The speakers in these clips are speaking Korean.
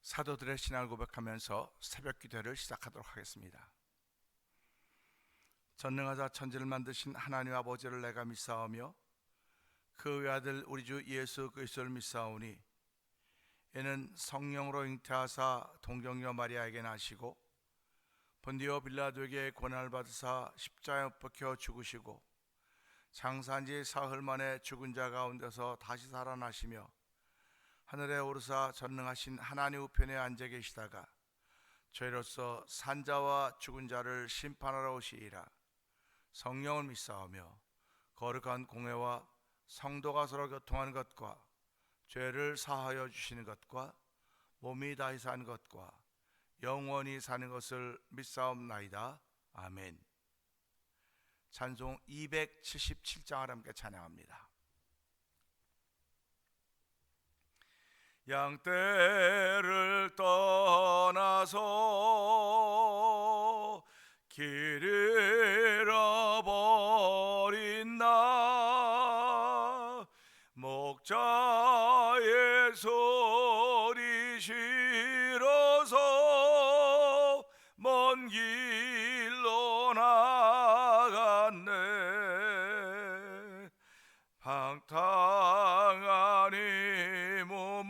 사도들의 신앙을 고백하면서 새벽 기도를 시작하도록 하겠습니다. 전능하사 천지를 만드신 하나님 아버지를 내가 믿사오며 그 외아들 우리 주 예수 그리스도를 믿사오니 이는 성령으로 잉태하사 동정녀 마리아에게 나시고 본디오 빌라도에게 고난을 받으사 십자가에 못 박혀 죽으시고 장사한 지 사흘 만에 죽은 자 가운데서 다시 살아나시며 하늘에 오르사 전능하신 하나님 우편에 앉아 계시다가 저희로서 산자와 죽은 자를 심판하러 오시리라. 성령을 믿사오며 거룩한 공회와 성도가 서로 교통하는 것과 죄를 사하여 주시는 것과 몸이 다시 사는 것과 영원히 사는 것을 믿사옵나이다. 아멘. 찬송 277장을 함께 찬양합니다. 양떼를 떠나서 길 잃어버린 나 목자의 소리 싫어서 먼 길로 나갔네. 방탕한 이 몸은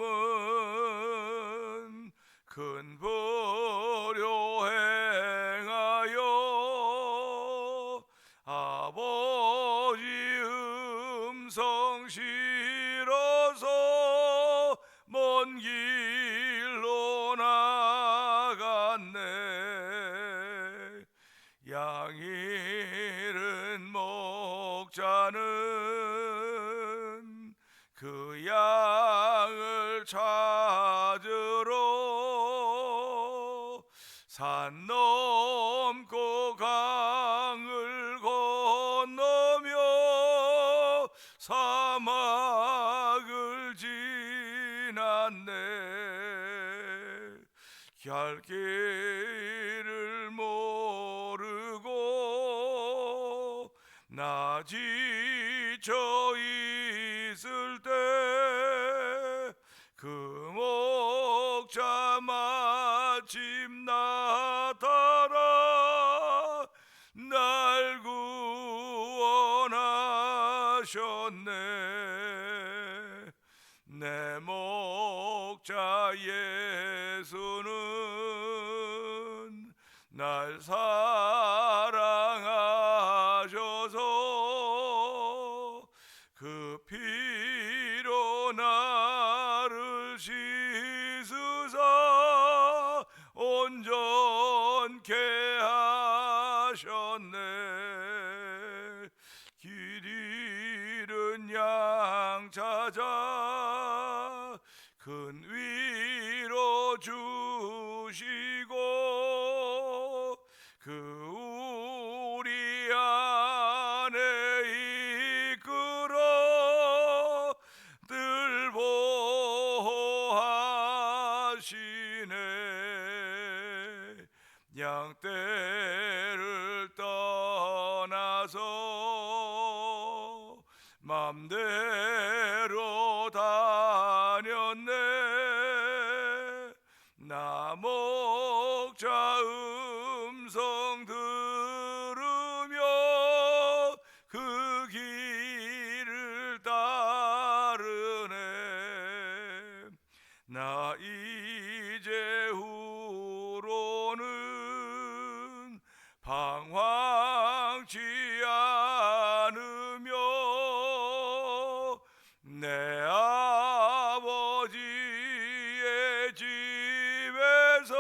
큰 불효 행하여 아버지 음성 싫어서 먼 길로 나갔네. 양 잃은 목자는 그 양을 찾으러 산 넘고 강을 건너며 사막을 지났네. 갈 길을 모르고 나 지쳐 있을 때 그 목자 마침 나타나 날 구원하셨네. 내 목자 예수는 날 사랑하셔서 그 피로 나를 씻으사 온전케 하셨네. 길 잃은 양 찾아 큰 위로 주시고 그 우리 안에 이끌어 늘 보호하시네. 양떼를 떠나서 맘대로 다녔네. 나 목자 음성 들으며 그 길을 따르네. 나 이제 후로는 방황치 않으며 내 아버지의 집에서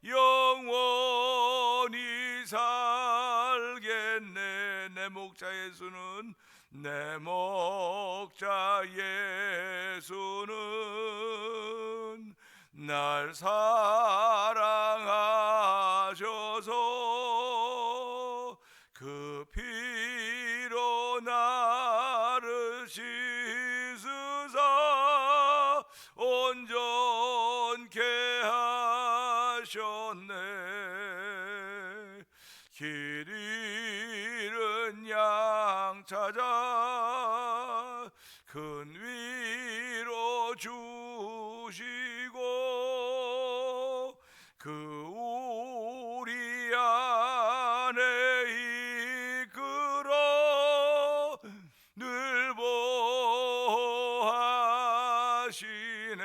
영원히 살겠네. 내 목자 예수는 내 목자 예수는 날 사랑하셔서 그 피로 나를 씻으사 온전케 하셨네. 길 잃은 양 찾아 큰 위로 주시고 안에 이끌어 늘 보호하시네.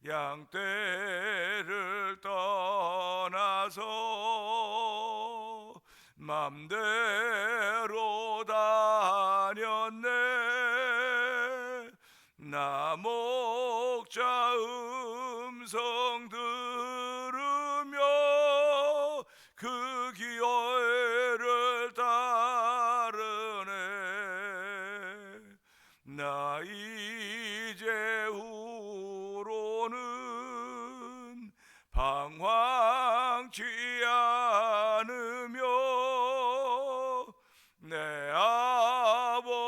양떼를 떠나서 맘대로 다녔네. 나 목자 음성 들으며 그 기회를 따르네. 나 이제후로는 방황치 않으며 내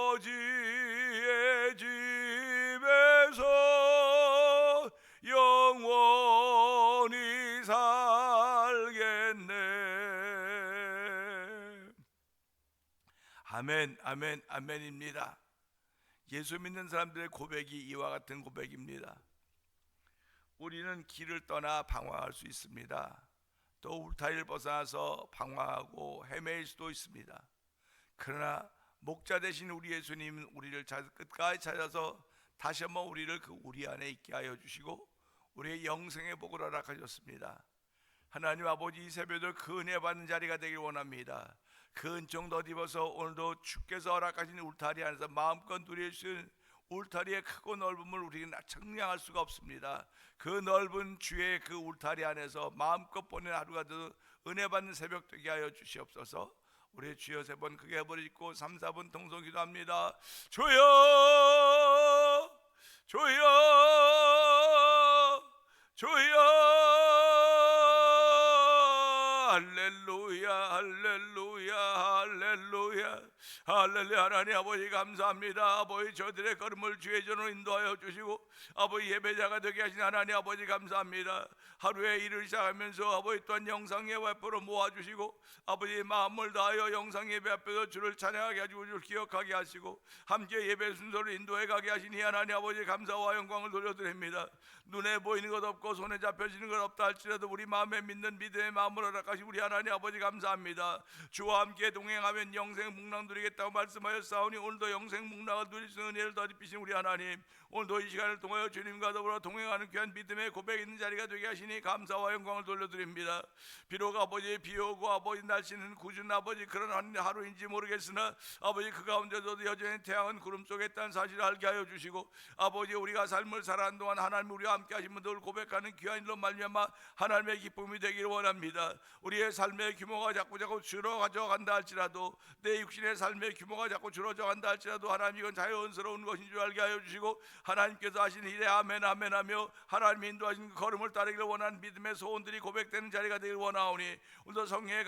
아버지의 집에서 영원히 살겠네. 아멘, 아멘, 아멘입니다. 예수 믿는 사람들의 고백이 이와 같은 고백입니다. 우리는 길을 떠나 방황할 수 있습니다. 또 울타리를 벗어나서 방황하고 헤매일 수도 있습니다. 그러나 목자 되신 우리 예수님은 우리를 끝까지 찾아서 다시 한번 우리를 그 우리 안에 있게 하여 주시고 우리의 영생의 복을 허락하셨습니다. 하나님 아버지, 이 새벽에 그 은혜 받는 자리가 되길 원합니다. 그 은총 덧입어서 오늘도 주께서 허락하신 울타리 안에서 마음껏 누릴 수 있는 울타리의 크고 넓음을 우리는 청량할 수가 없습니다. 그 넓은 주의 그 울타리 안에서 마음껏 보낸 하루가 더 은혜 받는 새벽 되게 하여 주시옵소서. 우리 주여 세 번 크게 버리고 3, 4분 통성 기도합니다. 주여, 주여, 주여. 할렐루야, 할렐루야, 할렐루야, 할렐루야. 하나님 아버지 감사합니다. 아버지 저들의 걸음을 주의 전으로 인도하여 주시고 아버지 예배자가 되게 하신 하나님 아버지 감사합니다. 하루의 일을 시작하면서 아버지 또한 영상 예배 앞으로 모아주시고 아버지의 마음을 다하여 영상 예배 앞에서 주를 찬양하게 하시고 주를 기억하게 하시고 함께 예배 순서를 인도해 가게 하시니 하나님 아버지 감사와 영광을 돌려드립니다. 눈에 보이는 것 없고 손에 잡혀지는 것 없다 할지라도 우리 마음에 믿는 믿음의 마음을 허락하시고 우리 하나님 아버지 감사합니다. 주와 함께 동행하면 영생 묵랑 누리겠다고 말씀하였사오니 오늘도 영생 묵랑을 누릴 수 있는 은혜를 더입히신 우리 하나님, 오늘도 이 시간을 통하여 주님과 더불어 동행하는 귀한 믿음의 고백 있는 자리가 되게 하시니 감사와 영광을 돌려드립니다. 비록 아버지 비오고 아버지 날씨는 궂은 아버지 그런 하루인지 모르겠으나 아버지 그 가운데서도 여전히 태양은 구름 속에 있다는 사실을 알게 하여 주시고 아버지 우리가 삶을 살아가는 동안 하나님 우리와 함께 하신 분들을 고백하는 귀한 일로 말미암아 하나님의 기쁨이 되기를 원합니다. 우리의 삶의 규모가 자꾸 줄어가져 간다 할지라도 내 육신의 삶의 규모가 자꾸 줄어져 간다 할지라도 하나님 이건 자연스러운 것인 줄 알게 하여 주시고 하나님께서 하신 일에 아멘 아멘 하며 하나님이 인도하신 그 걸음을 따르기를 원하는 믿음의 소원들이 고백되는 자리가 되길 원하오니 오늘도 성령의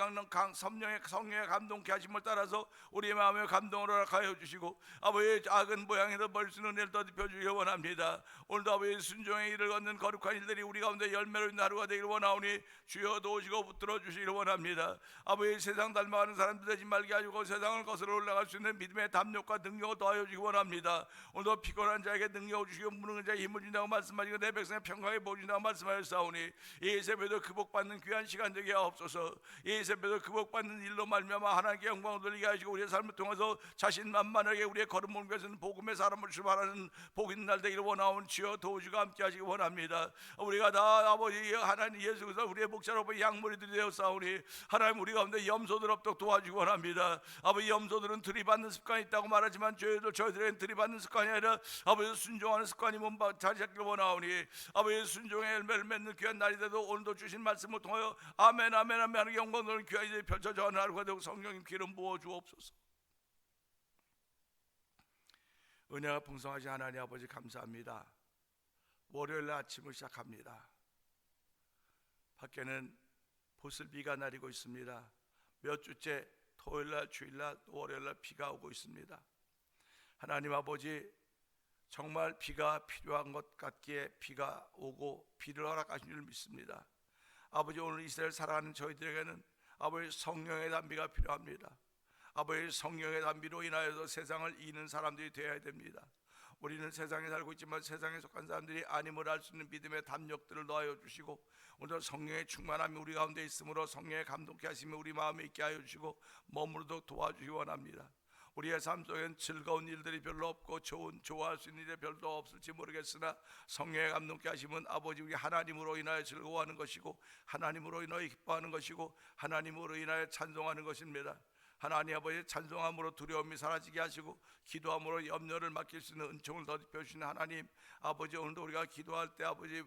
감동케 하심을 따라서 우리의 마음에 감동을 허락하여 주시고 아버지의 작은 모양에도 벌 수 있는 은혜를 더입혀 주기를 원합니다. 오늘도 아버지의 순종의 일을 걷는 거룩한 일들이 우리 가운데 열매로 있는 하루가 되길 원하오니 주여 도우시고 붙들어 주시기를 원합니다. 아버지 세상 닮아가는 사람들 되지 말게 하시고 세상을 거슬러 올라갈 수 있는 믿음의 담력과 능력을 더하여 주시기 원합니다. 오늘도 피곤한 자에게 능력을 주시고 무능한 자에게 힘을 준다고 말씀하시고 내 백성의 평강에 보여준다고 말씀하셨사오니 이 새벽에도 그 복받는 귀한 시간 되게 하옵소서. 이 새벽에도 그 복받는 일로 말미암아 하나님께 영광을 돌리게 하시고 우리의 삶을 통해서 자신만만하게 우리의 걸음 옮겨서는 복음의 사람을 출발하는 복 있는 날 되기를 원하오니 주여 도우시고 함께 하시기 원합니다. 우리가 다 아버지 하나님 예수 그리스도 우리의 목자로 양머리들이 되었사오니 하나님 우리 가운데 염소들 없도록 도와주기 원합니다. 아버지 염소들은 들이받는 습관이 있다고 말하지만 저희들에겐 들이받는 습관이 아니라 아버지 순종하는 습관이 자리 잡기를 원하오니 아버지 순종의 열매를 맺는 귀한 날이 되도 오늘도 주신 말씀을 통하여 아멘 아멘 아멘 하는 영광을 귀한 일이 펼쳐져 하는 하루가 되고 성령님 기름 부어 주옵소서. 은혜가 풍성하신 하나님 아버지 감사합니다. 월요일 아침을 시작합니다. 밖에는 보슬비가 내리고 있습니다. 몇 주째 토요일날 주일날 월요일날 비가 오고 있습니다. 하나님 아버지 정말 비가 필요한 것 같기에 비가 오고 비를 허락하신 줄 믿습니다. 아버지 오늘 이스라엘 살아가는 저희들에게는 아버지 성령의 담비가 필요합니다. 아버지 성령의 담비로 인하여서 세상을 이기는 사람들이 되어야 됩니다. 우리는 세상에 살고 있지만 세상에 속한 사람들이 아님을 알 수 있는 믿음의 담력들을 더하여 주시고, 오늘 성령의 충만함이 우리 가운데 있으므로 성령의 감동케 하심이 우리 마음에 있게 하여 주시고 머무르도록 도와주기 원합니다. 우리의 삶 속엔 즐거운 일들이 별로 없고 좋아할 수 있는 일이 별로 없을지 모르겠으나 성령의 감동케 하심은 아버지 우리 하나님으로 인하여 즐거워하는 것이고, 하나님으로 인하여 기뻐하는 것이고, 하나님으로 인하여 찬송하는 것입니다. 하나님 아버지, 찬송함으로 두려움이 사라지게 하시고 기도함으로 염려를 맡길 수 있는 은총을 더입혀 주시는 하나님 아버지, 오늘도 우리가 기도할 때 아버지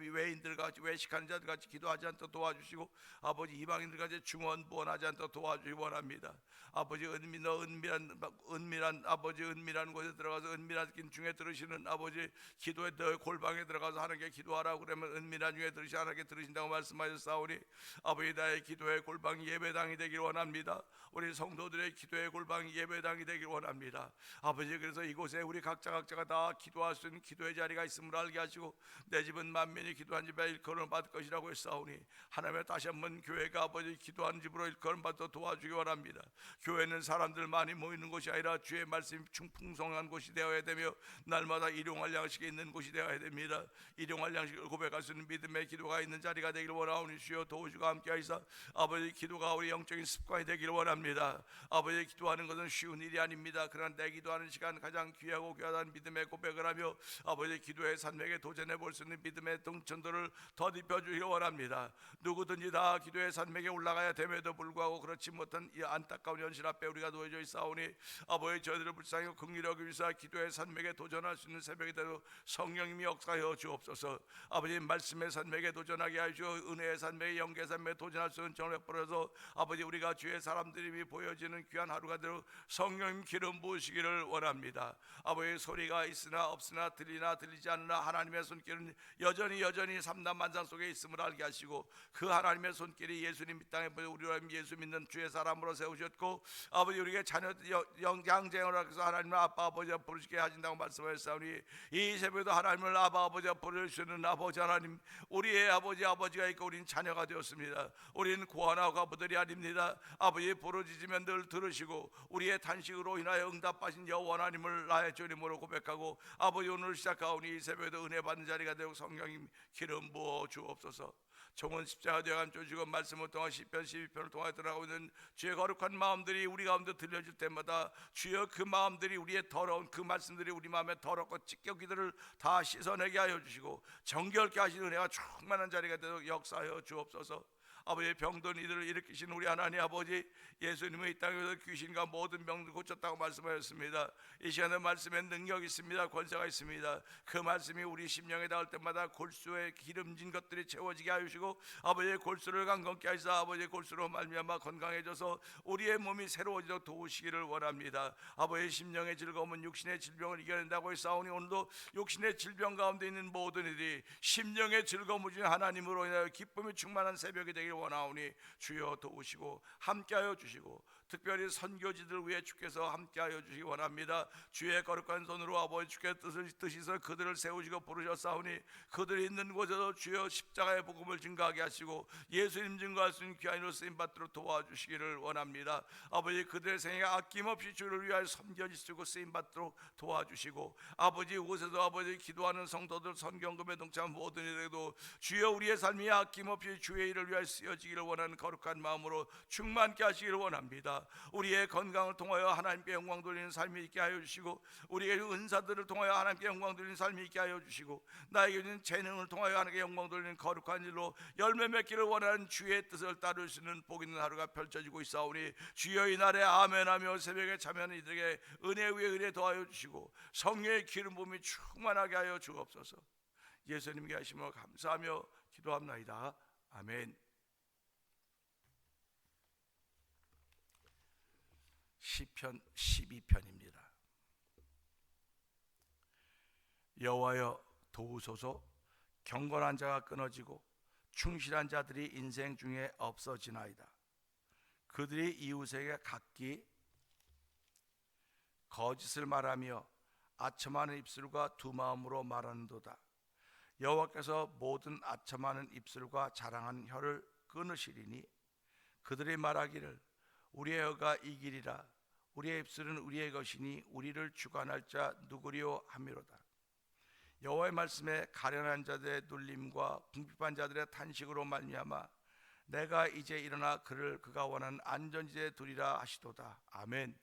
외인들같이, 외식하는 자들같이 기도하지 않도록 도와주시고, 아버지 이방인들같이 중언부언하지 않도록 도와주기 원합니다. 아버지 은밀한 아버지 은밀한 곳에 들어가서 은밀한 중에 들으시는 아버지 기도의 너 골방에 들어가서 하나님께 기도하라고 그러면 은밀한 중에 들으시 하나님께 들으신다고 말씀하셨사오니, 아버지 나의 기도의 골방이 예배당이 되길 원합니다. 우리 성도들의 기도의 골방이 예배당이 되길 원합니다. 아버지, 그래서 이곳에 우리 각자가 다 기도할 수 있는 기도의 자리가 있음을 알게 하시고, 내 집은 만민이 기도한 집에 일컬음을 받을 것이라고 했사오니, 하나님의 다시 한번 교회가 아버지 기도하는 집으로 일컬음 받도록 도와주기 원합니다. 교회는 사람들 많이 모이는 곳이 아니라 주의 말씀이 풍성한 곳이 되어야 되며, 날마다 일용할 양식이 있는 곳이 되어야 됩니다. 일용할 양식을 고백할 수 있는 믿음의 기도가 있는 자리가 되길 원하오니 주여 도우시고 함께하시사 아버지, 기도가 우리 영적인 습관이 되길 원합니다. 아버지, 기도하는 것은 쉬운 일이 아닙니다. 그러나 내 기도하는 시간 가장 귀하고 귀하다는 믿음의 고백을 하며 아버지 기도의 산맥에 도전해 볼 수 있는 믿음의 동천도를 더딥혀 주기를 원합니다. 누구든지 다 기도의 산맥에 올라가야 됨에도 불구하고 그렇지 못한 이 안타까운 현실 앞에 우리가 놓여져 있사오니, 아버지 저희들을 불쌍히 긍휼하기 위해서 기도의 산맥에 도전할 수 있는 새벽이 되도록 성령님이 역사하여 주옵소서. 아버지, 말씀의 산맥에 도전하게 하시고 은혜의 산맥에, 영계 산맥에 도전할 수 있는 정을 베풀어서 아버지 우리가 주의 사람들이 보여지는 귀한 하루가 되도록 성령님 기름 부으시기를 원합니다. 아버지, 소리가 있으나 없으나 들리나 들리지 않으나 하나님의 손길은 여전히 삼단만상 속에 있음을 알게 하시고, 그 하나님의 손길이 예수님 이 땅에 우리로 예수 믿는 주의 사람으로 세우셨고, 아버지 우리에게 자녀 양쟁을 하셔서 하나님을 아빠 아버지와 부르시게 하신다고 말씀하셨사오니, 이 새벽에도 하나님을 아빠 아버지와 부르시는 아버지 하나님, 우리의 아버지가 있고 우리는 자녀가 되었습니다. 우리는 고아나 과부들이 아닙니다. 아버지, 부르짖으면 늘 들으시고 우리의 단식으로 인하여 응답하신 여호와 하나님을 나의 주님으로 고백하고, 아버지 오늘 시작하오니 이 새벽에도 은혜 받는 자리가 되고 성령님 기름 부어 주옵소서. 종은 십자가 되어 쫓으고 말씀을 통하 시편 12편을 통하여 들어가고 있는 주의 거룩한 마음들이 우리 가운데 들려질 때마다 주여 그 마음들이 우리의 더러운 그 말씀들이 우리 마음에 더럽고 찢겨기들을 다 씻어내게 하여 주시고 정결케 하시는 은혜가 충만한 자리가 되도록 역사하여 주옵소서. 아버지, 병든 이들을 일으키신 우리 하나님 아버지, 예수님의 이 땅에서 귀신과 모든 병들 고쳤다고 말씀하셨습니다. 이 시간에 말씀에 능력이 있습니다. 권세가 있습니다. 그 말씀이 우리 심령에 닿을 때마다 골수에 기름진 것들이 채워지게 하시고, 아버지의 골수를 강건케 하시사 아버지의 골수로 말미암아 건강해져서 우리의 몸이 새로워지도록 도우시기를 원합니다. 아버지의 심령의 즐거움은 육신의 질병을 이겨낸다고 했사오니, 오늘도 육신의 질병 가운데 있는 모든 이들이 심령의 즐거움을 주신 하나님으로 인하여 기쁨이 충만한 새벽이 되길 원하오니 주여 도우시고 함께하여 주시고, 특별히 선교지들을 위해 주께서 함께하여 주시기 원합니다. 주의 거룩한 손으로 아버지 주께 뜻을 뜻이서 그들을 세우시고 부르셨사오니, 그들이 있는 곳에서 주여 십자가의 복음을 증거하게 하시고 예수님 증거할 수 있는 귀한 일로 쓰임 받도록 도와주시기를 원합니다. 아버지, 그들의 생애가 아낌없이 주를 위하여 섬겨질 수 있고 쓰임 받도록 도와주시고, 아버지 이곳에서 아버지 기도하는 성도들, 선경금에 동참한 모든 이들에게도 주여 우리의 삶이 아낌없이 주의 일을 위하여 쓰여지기를 원하는 거룩한 마음으로 충만케 하시기를 원합니다. 우리의 건강을 통하여 하나님께 영광 돌리는 삶이 있게 하여 주시고, 우리의 은사들을 통하여 하나님께 영광 돌리는 삶이 있게 하여 주시고, 나에게 있는 재능을 통하여 하나님께 영광 돌리는 거룩한 일로 열매 맺기를 원하는 주의 뜻을 따를 수 있는 복 있는 하루가 펼쳐지고 있사오니, 주여 이 날에 아멘하며 새벽에 참여하는 이들에게 은혜 위에 은혜 더하여 주시고 성령의 기름 부음이 충만하게 하여 주옵소서. 예수님께 하심을 감사하며 기도합나이다. 아멘. 시편 12편입니다. 여호와여 도우소서. 경건한 자가 끊어지고 충실한 자들이 인생 중에 없어지나이다. 그들이 이웃에게 각기 거짓을 말하며 아첨하는 입술과 두 마음으로 말하는도다. 여호와께서 모든 아첨하는 입술과 자랑하는 혀를 끊으시리니, 그들이 말하기를 우리의 혀가 이기리라, 우리의 입술은 우리의 것이니 우리를 주관할 자 누구리요 하미로다. 여호와의 말씀에 가련한 자들의 눌림과 궁핍한 자들의 탄식으로 말미암아 내가 이제 일어나 그를 그가 원하는 안전지대에 두리라 하시도다. 아멘.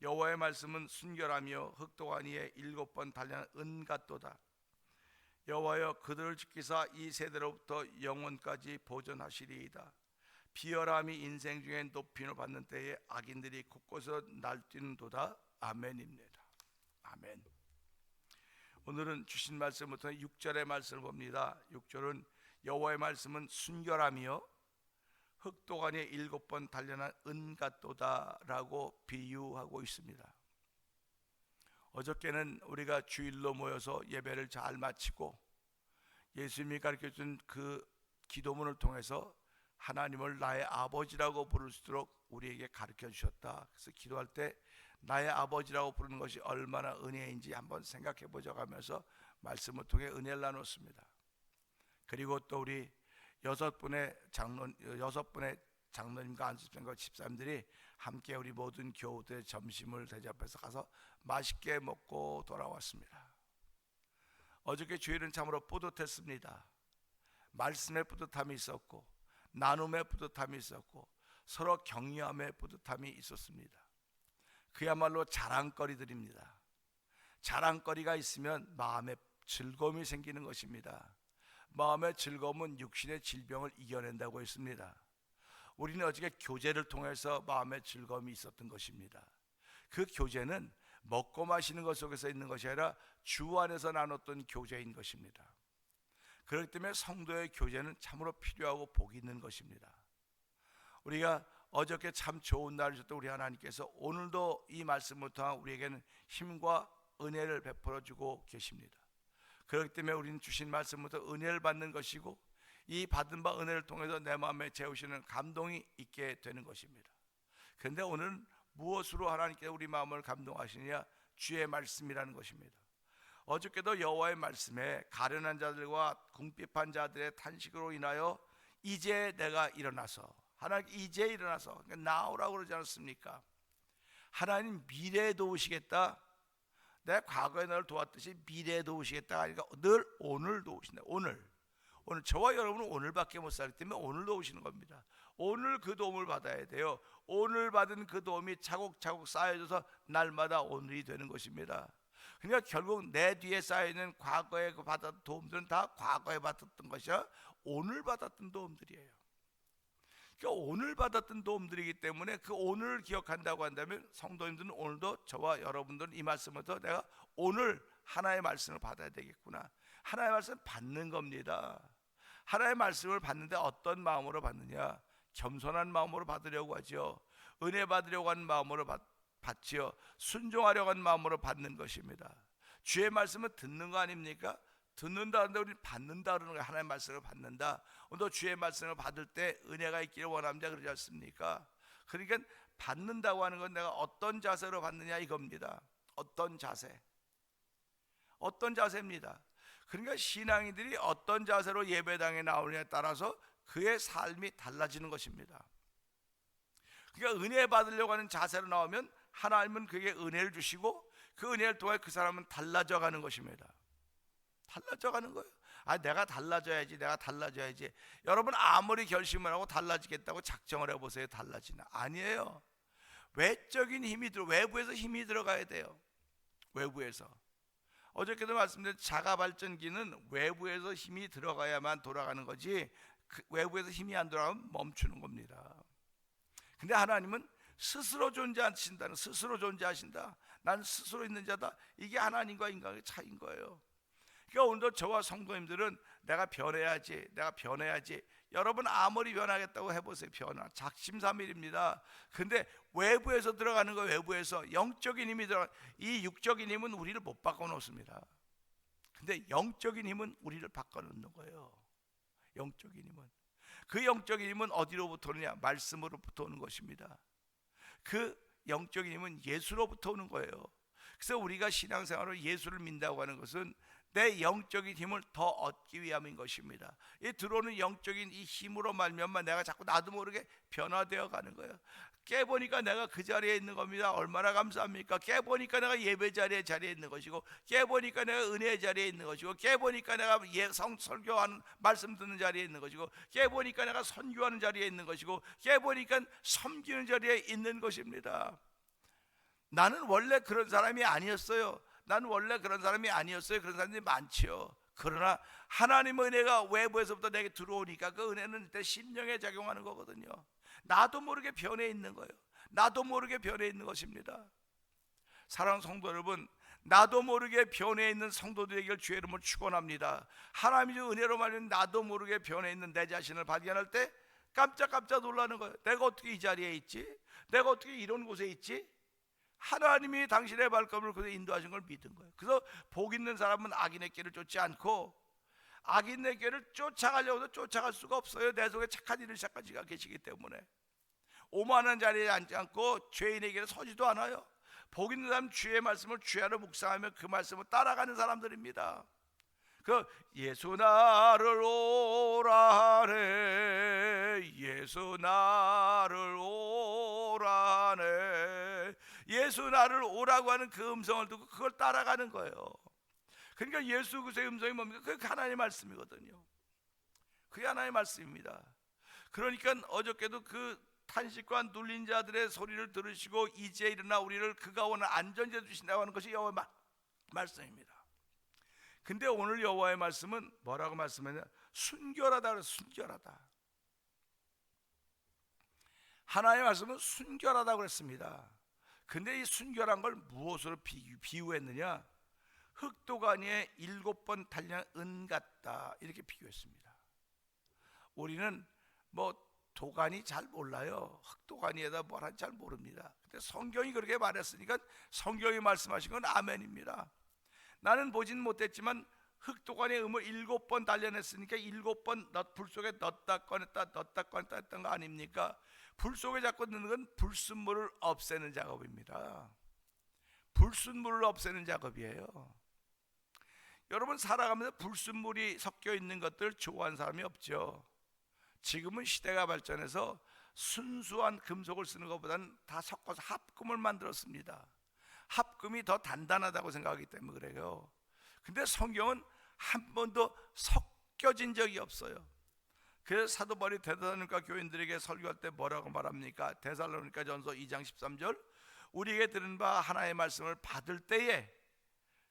여호와의 말씀은 순결하며 흑도가 위에 7번 단련한 은 같도다. 여호와여, 그들을 지키사 이 세대로부터 영원까지 보존하시리이다. 비열함이 인생 중에 높임을 받는 때에 악인들이 곳곳에서 날뛰는도다. 아멘입니다. 아멘. 오늘은 주신 말씀부터 6절의 말씀을 봅니다. 6절은 여호와의 말씀은 순결하며 흑도간에 7번 단련한 은 같도다 라고 비유하고 있습니다. 어저께는 우리가 주일로 모여서 예배를 잘 마치고 예수님이 가르쳐준 그 기도문을 통해서 하나님을 나의 아버지라고 부를 수 있도록 우리에게 가르쳐 주셨다. 그래서 기도할 때 나의 아버지라고 부르는 것이 얼마나 은혜인지 한번 생각해 보자고 하면서 말씀을 통해 은혜를 나눴습니다. 그리고 또 우리 6분의 장로님과 안수생과 집사님들이 함께 우리 모든 교우들의 점심을 대접해서 가서 맛있게 먹고 돌아왔습니다. 어저께 주일은 참으로 뿌듯했습니다. 말씀의 뿌듯함이 있었고 나눔의 뿌듯함이 있었고 서로 격려함의 뿌듯함이 있었습니다. 그야말로 자랑거리들입니다. 자랑거리가 있으면 마음에 즐거움이 생기는 것입니다. 마음의 즐거움은 육신의 질병을 이겨낸다고 했습니다. 우리는 어저께 교제를 통해서 마음의 즐거움이 있었던 것입니다. 그 교제는 먹고 마시는 것 속에서 있는 것이 아니라 주 안에서 나눴던 교제인 것입니다. 그렇기 때문에 성도의 교제는 참으로 필요하고 복이 있는 것입니다. 우리가 어저께 참 좋은 날을 주셨던 우리 하나님께서 오늘도 이 말씀을 통해 우리에게는 힘과 은혜를 베풀어 주고 계십니다. 그렇기 때문에 우리는 주신 말씀부터 은혜를 받는 것이고 이 받은 바 은혜를 통해서 내 마음에 채우시는 감동이 있게 되는 것입니다. 그런데 오늘은 무엇으로 하나님께서 우리 마음을 감동하시느냐? 주의 말씀이라는 것입니다. 어저께도 여호와의 말씀에 가련한 자들과 궁핍한 자들의 탄식으로 인하여 이제 내가 일어나서, 하나님 이제 일어나서 나오라고 그러지 않았습니까? 하나님 미래에 도우시겠다. 내 과거에 너를 도왔듯이 미래에 도우시겠다 하니까 늘 오늘 도우신다. 오늘 저와 여러분은 오늘밖에 못 살기 때문에 오늘 도우시는 겁니다. 오늘 그 도움을 받아야 돼요. 오늘 받은 그 도움이 차곡차곡 쌓여져서 날마다 오늘이 되는 것입니다. 그러니까 결국 내 뒤에 쌓여있는 과거에 받았던 도움들은 다 과거에 받았던 것이야 오늘 받았던 도움들이에요. 그러니까 오늘 받았던 도움들이기 때문에 그 오늘을 기억한다고 한다면 성도님들은 오늘도 저와 여러분들은 이 말씀부터 내가 오늘 하나의 말씀을 받아야 되겠구나. 하나의 말씀을 받는 겁니다. 하나의 말씀을 받는데 어떤 마음으로 받느냐? 겸손한 마음으로 받으려고 하죠. 은혜 받으려고 하는 마음으로 받지요. 순종하려고 하는 마음으로 받는 것입니다. 주의 말씀은 듣는 거 아닙니까? 듣는다 하는데 우리는 받는다 그러는 거예요. 하나님의 말씀을 받는다. 오늘 주의 말씀을 받을 때 은혜가 있기를 원합니다 그러지 않습니까? 그러니까 받는다고 하는 건 내가 어떤 자세로 받느냐 이겁니다. 어떤 자세입니다. 그러니까 신앙인들이 어떤 자세로 예배당에 나오느냐에 따라서 그의 삶이 달라지는 것입니다. 그러니까 은혜 받으려고 하는 자세로 나오면 하나님은 그에게 은혜를 주시고 그 은혜를 통해 그 사람은 달라져 가는 것입니다. 달라져 가는 거예요. 내가 달라져야지. 여러분 아무리 결심을 하고 달라지겠다고 작정을 해보세요. 달라지나? 아니에요. 외적인 힘이 외부에서 힘이 들어가야 돼요. 외부에서. 어저께도 말씀드린 자가발전기는 외부에서 힘이 들어가야만 돌아가는 거지 외부에서 힘이 안 들어가면 멈추는 겁니다. 근데 하나님은 스스로 존재하신다. 난 스스로 있는 자다. 이게 하나님과 인간의 차이인 거예요. 그러니까 오늘도 저와 성도님들은 내가 변해야지. 여러분 아무리 변하겠다고 해보세요. 작심삼일입니다. 근데 외부에서 들어가는 거예요. 외부에서 영적인 힘이 들어가. 이 육적인 힘은 우리를 못 바꿔놓습니다. 근데 영적인 힘은 우리를 바꿔놓는 거예요. 영적인 힘은. 그 영적인 힘은 어디로부터 오느냐? 말씀으로부터 오는 것입니다. 그 영적인 힘은 예수로부터 오는 거예요. 그래서 우리가 신앙생활로 예수를 믿는다고 하는 것은 내 영적인 힘을 더 얻기 위함인 것입니다. 이 들어오는 영적인 이 힘으로 말미암아 내가 자꾸 나도 모르게 변화되어 가는 거예요. 깨보니까 내가 그 자리에 있는 겁니다. 얼마나 감사합니까? 깨보니까 내가 예배 자리에 있는 것이고, 깨보니까 내가 은혜의 자리에 있는 것이고, 깨보니까 내가 설교하는 말씀 듣는 자리에 있는 것이고, 깨보니까 내가 선교하는 자리에 있는 것이고, 깨보니까 섬기는 자리에 있는 것입니다. 나는 원래 그런 사람이 아니었어요. 나는 원래 그런 사람이 아니었어요. 그런 사람들이 많죠. 그러나 하나님의 은혜가 외부에서부터 내게 들어오니까 그 은혜는 내 심령에 작용하는 거거든요. 나도 모르게 변해 있는 거예요. 나도 모르게 변해 있는 것입니다. 사랑하는 성도 여러분, 나도 모르게 변해 있는 성도들에게 주의 이름을 축원합니다. 하나님의 은혜로 말하면 나도 모르게 변해 있는 내 자신을 발견할 때 깜짝깜짝 놀라는 거예요. 내가 어떻게 이 자리에 있지? 내가 어떻게 이런 곳에 있지? 하나님이 당신의 발걸음을 그대로 인도하신 걸 믿은 거예요. 그래서 복 있는 사람은 악인의 길을 쫓지 않고, 악인의 길을 쫓아가려고 해도 쫓아갈 수가 없어요. 내 속에 착한 일을 시작한 지가 계시기 때문에. 오만한 자리에 앉지 않고 죄인의 길에 서지도 않아요. 복 있는 사람은 주의 말씀을 주야로 묵상하며 그 말씀을 따라가는 사람들입니다. 그 예수 나를 오라네, 예수 나를 오라네, 예수 나를 오라고 하는 그 음성을 듣고 그걸 따라가는 거예요. 그러니까 예수 그리스도의 음성이 뭡니까? 그게 하나님의 말씀이거든요. 그게 하나님의 말씀입니다. 그러니까 어저께도 그 탄식과 눌린 자들의 소리를 들으시고 이제 일어나 우리를 그가 원하는 안전지에 주신다고 하는 것이 여호와의 말씀입니다. 근데 오늘 여호와의 말씀은 뭐라고 말씀하냐? 순결하다 그래서 순결하다. 하나님의 말씀은 순결하다고 그랬습니다. 근데 이 순결한 걸 무엇으로 비유했느냐? 흑도가니에 7번 달린 은 같다, 이렇게 비교했습니다. 우리는 뭐 도가니 잘 몰라요. 흑도가니에다 뭘 하는지 잘 모릅니다. 근데 성경이 그렇게 말했으니까 성경이 말씀하신 건 아멘입니다. 나는 보진 못했지만 흑도가니에 음을 7번 단련했으니까 7번 불 속에 넣었다 꺼냈다 했던 거 아닙니까? 불 속에 자꾸 넣는 건 불순물을 없애는 작업입니다. 불순물을 없애는 작업이에요. 여러분, 살아가면서 불순물이 섞여 있는 것들 좋아하는 사람이 없죠. 지금은 시대가 발전해서 순수한 금속을 쓰는 것보다는 다 섞어서 합금을 만들었습니다. 합금이 더 단단하다고 생각하기 때문에 그래요. 근데 성경은 한 번도 섞여진 적이 없어요. 그래서 사도 바울이 데살로니가 교인들에게 설교할 때 뭐라고 말합니까? 데살로니가 전서 2장 13절, 우리에게 들은 바 하나의 말씀을 받을 때에,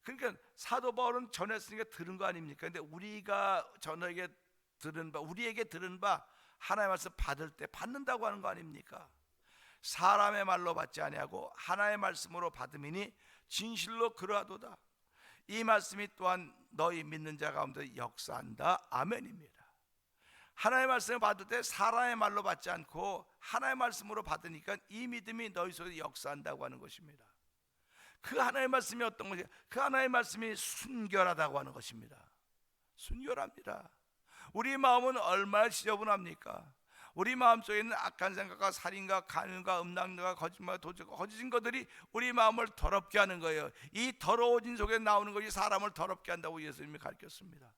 그러니까 사도 바울은 전했으니까 들은 거 아닙니까? 근데 우리가 전에게 들은 바, 우리에게 들은 바 하나의 말씀 받을 때 받는다고 하는 거 아닙니까? 사람의 말로 받지 아니하고 하나의 말씀으로 받음이니 진실로 그러하도다. 이 말씀이 또한 너희 믿는 자 가운데 역사한다. 아멘입니다. 하나의 말씀을 받을 때 사람의 말로 받지 않고 하나의 말씀으로 받으니까 이 믿음이 너희 속에 역사한다고 하는 것입니다. 그 하나의 말씀이 어떤 것이냐? 그 하나의 말씀이 순결하다고 하는 것입니다. 순결합니다. 우리 마음은 얼마나 지저분합니까? 우리 마음속에 있는 악한 생각과 살인과 간음과 음란과 거짓말, 도적과 거짓인 것들이 우리 마음을 더럽게 하는 거예요. 이 더러워진 속에 나오는 것이 사람을 더럽게 한다고 예수님이 가르쳤습니다.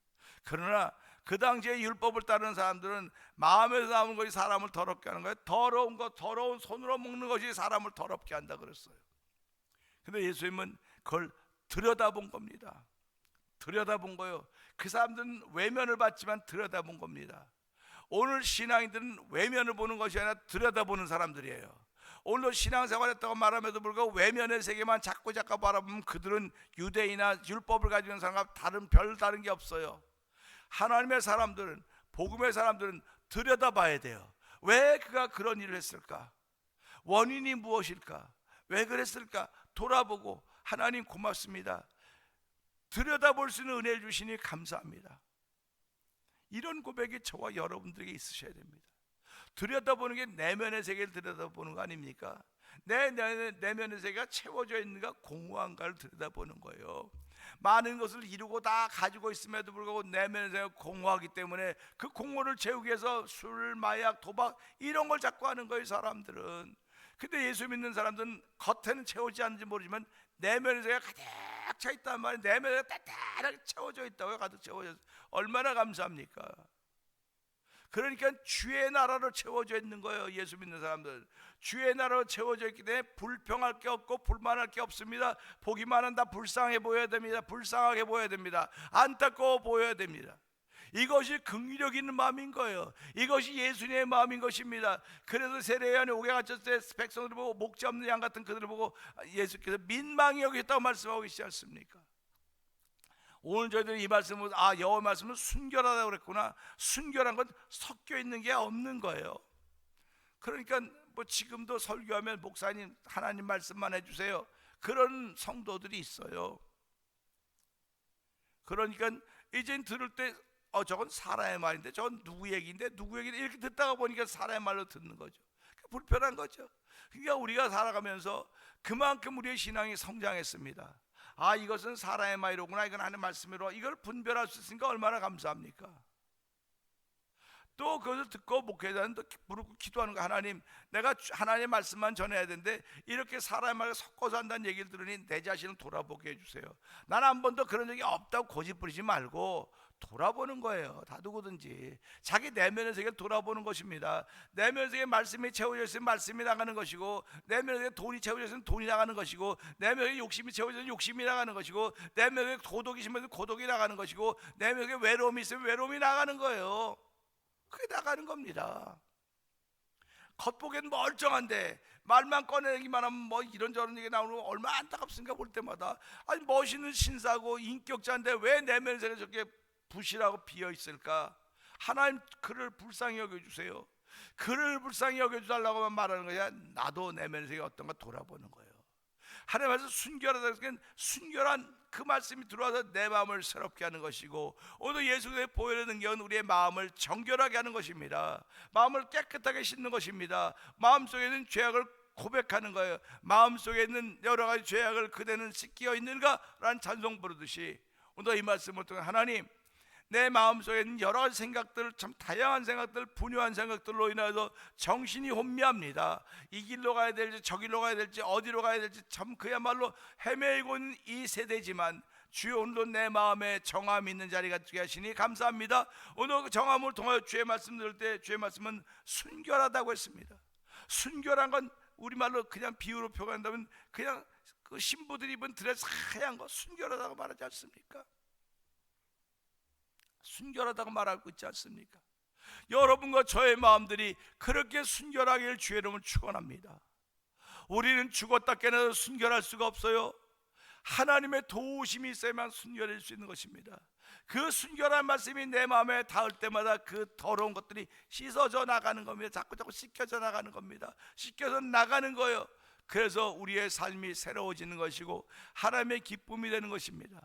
그러나 그 당시에 율법을 따르는 사람들은 마음에서 나오는 것이 사람을 더럽게 하는 거예요. 더러운 것, 더러운 손으로 먹는 것이 사람을 더럽게 한다 그랬어요. 근데 예수님은 그걸 들여다본 겁니다. 들여다본 거예요. 그 사람들은 외면을 받지만 들여다본 겁니다. 오늘 신앙인들은 외면을 보는 것이 아니라 들여다보는 사람들이에요. 오늘도 신앙생활했다고 말함에도 불구하고 외면의 세계만 자꾸 바라보면 그들은 유대인이나 율법을 가지고 있는 사람과 별다른 게 없어요. 하나님의 사람들은, 복음의 사람들은 들여다봐야 돼요. 왜 그가 그런 일을 했을까? 원인이 무엇일까? 왜 그랬을까? 돌아보고, 하나님 고맙습니다, 들여다볼 수 있는 은혜를 주시니 감사합니다, 이런 고백이 저와 여러분들에게 있으셔야 됩니다. 들여다보는 게 내면의 세계를 들여다보는 거 아닙니까? 내 내면의 세계가 채워져 있는가 공허한가를 들여다보는 거예요. 많은 것을 이루고 다 가지고 있음에도 불구하고 내면의 세계가 공허하기 때문에 그 공허를 채우기 위해서 술, 마약, 도박 이런 걸 자꾸 하는 거예요, 사람들은. 근데 예수 믿는 사람들은 겉에는 채우지 않는지 모르지만 내면의 세계가 가득 차 있단 말이에요. 내면에 따뜻하게 채워져 있다고요. 가득 채워져 있어요. 얼마나 감사합니까? 그러니까 주의 나라로 채워져 있는 거예요. 예수 믿는 사람들 주의 나라로 채워져 있기 때문에 불평할 게 없고 불만할 게 없습니다. 보기만 한다 불쌍해 보여야 됩니다. 불쌍하게 보여야 됩니다. 안타까워 보여야 됩니다. 이것이 긍휼력 있는 마음인 거예요. 이것이 예수님의 마음인 것입니다. 그래서 세례 요한이 옥에 갇혔을 때 백성들을 보고 목자 없는 양 같은 그들을 보고 예수께서 민망히 여기셨다고 말씀하고 계시지 않습니까? 오늘 저희들이 이 말씀을 여호와 말씀은 순결하다고 그랬구나. 순결한 건 섞여 있는 게 없는 거예요. 그러니까 뭐 지금도 설교하면 목사님 하나님 말씀만 해주세요 그런 성도들이 있어요. 그러니까 이제 들을 때 저건 사람의 말인데 저건 누구 얘기인데 누구 얘기인데 이렇게 듣다가 보니까 사람의 말로 듣는 거죠. 불편한 거죠. 그러니까 우리가 살아가면서 그만큼 우리의 신앙이 성장했습니다. 이것은 사람의 말이로구나, 이건 하나님의 말씀이로, 이걸 분별할 수 있으니까 얼마나 감사합니까? 또 그것을 듣고 목회자는 또 부르고 기도하는 거, 하나님 내가 하나님의 말씀만 전해야 되는데 이렇게 사람의 말을 섞어서 한다는 얘기를 들으니 내 자신을 돌아보게 해주세요. 나는 한 번도 그런 적이 없다고 고집 부리지 말고 돌아보는 거예요. 다 누구든지 자기 내면의 세계를 돌아보는 것입니다. 내면의 세계에 말씀이 채워져 있으면 말씀이 나가는 것이고, 내면의 세계에 돈이 채워져 있으면 돈이 나가는 것이고, 내면의 욕심이 채워져 있으면 욕심이 나가는 것이고, 내면의 고독이 심으면 고독이 나가는 것이고, 내면의 외로움이 있으면 외로움이 나가는 거예요. 그게 나가는 겁니다. 겉보기엔 멀쩡한데 말만 꺼내기만 하면 뭐 이런저런 얘기 나오고 얼마나 안타깝습니까? 볼 때마다. 아니 멋있는 신사고 인격자인데 왜 내면에 저렇게 부실하고 비어 있을까? 하나님 그를 불쌍히 여겨주세요. 그를 불쌍히 여겨주달라고만 말하는 거야. 나도 내면에 어떤가 돌아보는 거예요. 하나님께서 순결하다 그러니까 순결한 그 말씀이 들어와서 내 마음을 새롭게 하는 것이고, 오늘 예수의 보혈의 능력은 우리의 마음을 정결하게 하는 것입니다. 마음을 깨끗하게 씻는 것입니다. 마음속에 있는 죄악을 고백하는 거예요. 마음속에 있는 여러 가지 죄악을 그대는 씻기어 있는가? 라는 찬송 부르듯이 오늘 이 말씀을 통해 하나님 내 마음속에 있는 여러 가지 생각들, 참 다양한 생각들, 분유한 생각들로 인해서 정신이 혼미합니다. 이 길로 가야 될지 저 길로 가야 될지 어디로 가야 될지 참 그야말로 헤매고 있는 이 세대지만 주여 오늘도 내 마음에 정함이 있는 자리가 되게 하시니 감사합니다. 오늘 그 정함을 통하여 주의 말씀 들을 때 주의 말씀은 순결하다고 했습니다. 순결한 건 우리말로 그냥 비유로 표현한다면 그냥 그 신부들이 입은 드레스 하얀 거 순결하다고 말하지 않습니까? 순결하다고 말하고 있지 않습니까? 여러분과 저의 마음들이 그렇게 순결하기를 주의 이름으로 축원합니다. 우리는 죽었다 깨어나도 순결할 수가 없어요. 하나님의 도우심이 있어야만 순결해질 수 있는 것입니다. 그 순결한 말씀이 내 마음에 닿을 때마다 그 더러운 것들이 씻어져 나가는 겁니다. 자꾸 씻겨져 나가는 겁니다. 씻겨져 나가는 거예요. 그래서 우리의 삶이 새로워지는 것이고 하나님의 기쁨이 되는 것입니다.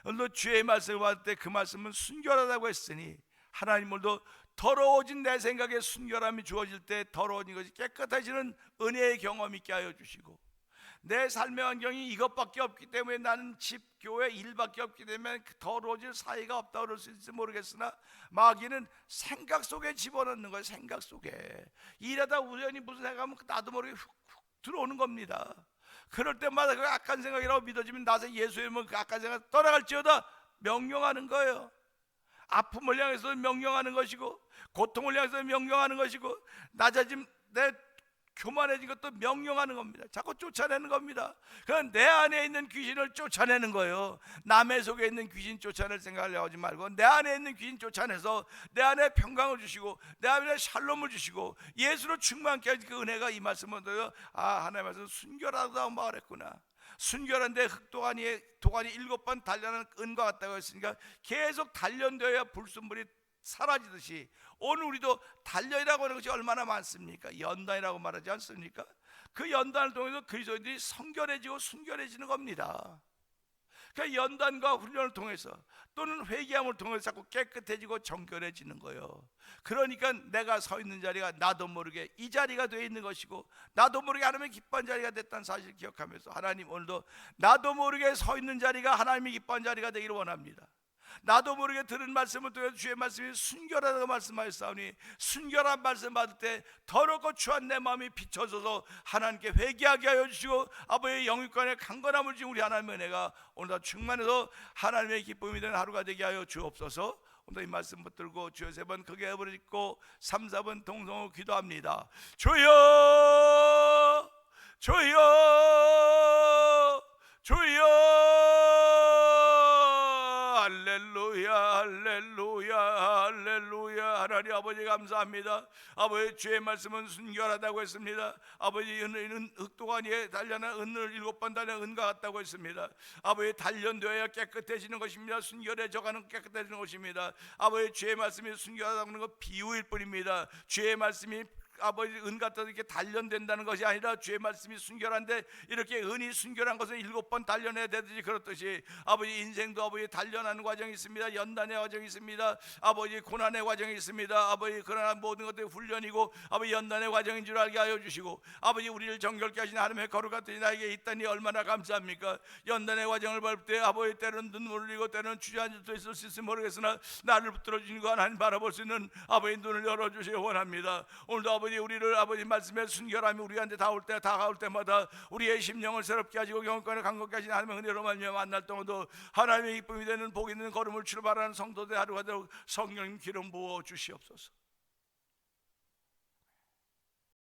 오늘도 주의 말씀을 받을 때 그 말씀은 순결하다고 했으니 하나님 오늘도 더러워진 내 생각에 순결함이 주어질 때 더러워진 것이 깨끗해지는 은혜의 경험 있게 하여 주시고, 내 삶의 환경이 이것밖에 없기 때문에 나는 집, 교회, 일밖에 없기 때문에 더러워질 사이가 없다고 그럴 수 있을지 모르겠으나 마귀는 생각 속에 집어넣는 거예요. 생각 속에 일하다 우연히 무슨 생각하면 나도 모르게 훅 들어오는 겁니다. 그럴 때마다 그 악한 생각이라고 믿어지면 나서 예수의 이름으로 그 악한 생각 떠나갈지어다 명령하는 거예요. 아픔을 향해서 명령하는 것이고, 고통을 향해서 명령하는 것이고, 낮아짐, 내 교만해진 것도 명령하는 겁니다. 자꾸 쫓아내는 겁니다. 그건 내 안에 있는 귀신을 쫓아내는 거예요. 남의 속에 있는 귀신 쫓아낼 생각을 하지 말고 내 안에 있는 귀신 쫓아내서 내 안에 평강을 주시고 내 안에 샬롬을 주시고 예수로 충만케 하신 그 은혜가 이 말씀을 들어요. 하나님 말씀 순결하다고 말했구나. 순결한데 흑도가니 7번 단련하는 은과 같다고 했으니까 계속 단련되어야 불순물이 사라지듯이 오늘 우리도 단련이라고 하는 것이 얼마나 많습니까? 연단이라고 말하지 않습니까? 그 연단을 통해서 그리스도인들이 성결해지고 순결해지는 겁니다. 그러니까 연단과 훈련을 통해서 또는 회개함을 통해서 자꾸 깨끗해지고 정결해지는 거예요. 그러니까 내가 서 있는 자리가 나도 모르게 이 자리가 되어 있는 것이고, 나도 모르게 하나님의 기뻐한 자리가 됐다는 사실을 기억하면서 하나님 오늘도 나도 모르게 서 있는 자리가 하나님의 기뻐한 자리가 되기를 원합니다. 나도 모르게 들은 말씀을 통해 주의 말씀이 순결하다고 말씀하셨사오니 순결한 말씀 받을 때 더럽고 추한 내 마음이 비춰져서 하나님께 회개하게 하여 주시고 아버지의 영육간에 강건함을 주신 우리 하나님의 은혜가 오늘 다 충만해서 하나님의 기쁨이 되는 하루가 되게 하여 주옵소서. 오늘 이 말씀 붙들고 주여 3번 크게 부르짖고 3, 4번 동성으로 기도합니다. 주여 주여 주여 할렐루야 할렐루야 할렐루야. 하나님 아버지 감사합니다. 아버지 주의 말씀은 순결하다고 했습니다. 아버지 은은 흑도가니에 단련한 은을 7번 단련 은과 같다고 했습니다. 아버지 단련되어야 깨끗해지는 것입니다. 순결해져가는 깨끗해지는 것입니다. 아버지 주의 말씀이 순결하다는 건 비유일 뿐입니다. 주의 말씀이 아버지 은 같아서 이렇게 단련된다는 것이 아니라 주의 말씀이 순결한데 이렇게 은이 순결한 것은 7번 단련해야 되듯이 그렇듯이 아버지 인생도 아버지 단련하는 과정이 있습니다. 연단의 과정이 있습니다. 아버지 고난의 과정이 있습니다. 아버지 그러나 모든 것들이 훈련이고 아버지 연단의 과정인 줄 알게 하여 주시고 아버지 우리를 정결케 하신 하나님의 거룩 같은 나에게 있다니 얼마나 감사합니까? 연단의 과정을 밟을 때 아버지 때로는 눈물을 흘리고 때로는 주저앉을 수도 있을 수 있으면 모르겠으나 나를 붙들어 주시는 거 하나님 바라볼 수 있는 아버지 눈을 열어주시기 원합니다. 오늘도 아버지 우리를 아버지 말씀에 순결함이 우리한테 다가올 때마다 우리의 심령을 새롭게 하시고 경건에 강건케 하신 하나님의 은혜로 말미암아 만날 동안도 하나님의 기쁨이 되는 복 있는 걸음을 출발하는 성도들 하루가 되도록 성령님 기름 부어 주시옵소서.